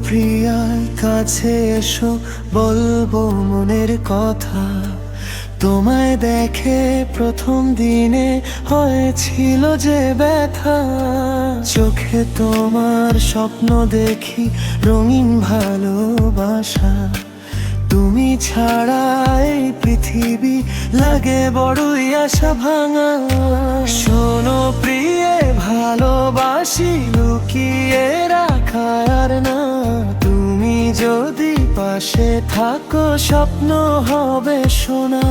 প্রিয়া কাছে এসো, বলবো মনের কথা। তোমায় দেখে প্রথম দিনে হয়েছিল যে ব্যথা। চোখে তোমার স্বপ্ন দেখি, রঙিন ভালোবাসা। তুমি ছাড়া এই পৃথিবী লাগে বড়ই আশা ভাঙা। শোনো প্রিয়ে, ভালোবাসি লুকিয়ে রাখা আর না। তুমি যদি পাশে থাকো, স্বপ্ন হবে সোনা।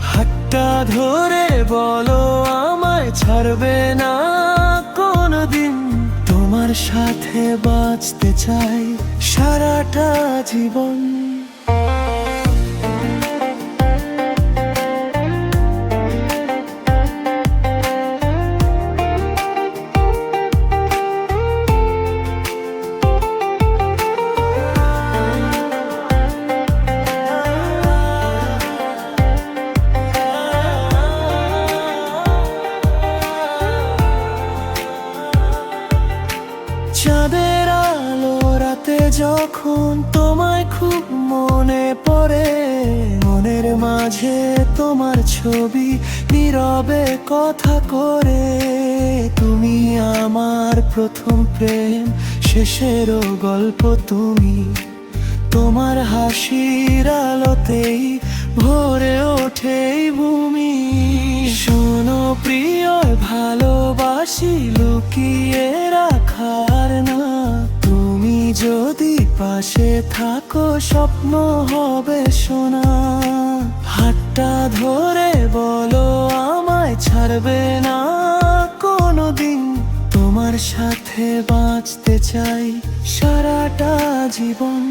হাতটা ধরে বলো আমায় ছাড়বে না কোনদিন। তোমার সাথে বাঁচতে চাই সারাটা জীবন। চাঁদের আলো রাতে যখন তোমায় খুব মনে পড়ে, মনের মাঝে তোমার ছবি নীরবে কথা করে। তুমি আমার প্রথম প্রেম, শেষেরও গল্প তুমি। তোমার হাসির আলোতেই ভরে ওঠে এই ভূমি। শোনো প্রিয়, ভালোবাসি লুকিয়ে রাখার না। তুমি যদি পাশে থাকো, স্বপ্ন হবে সোনা। হাতটা ধরে বলো আমায় ছাড়বে না কোনদিন। তোমার সাথে বাঁচতে চাই সারাটা জীবন।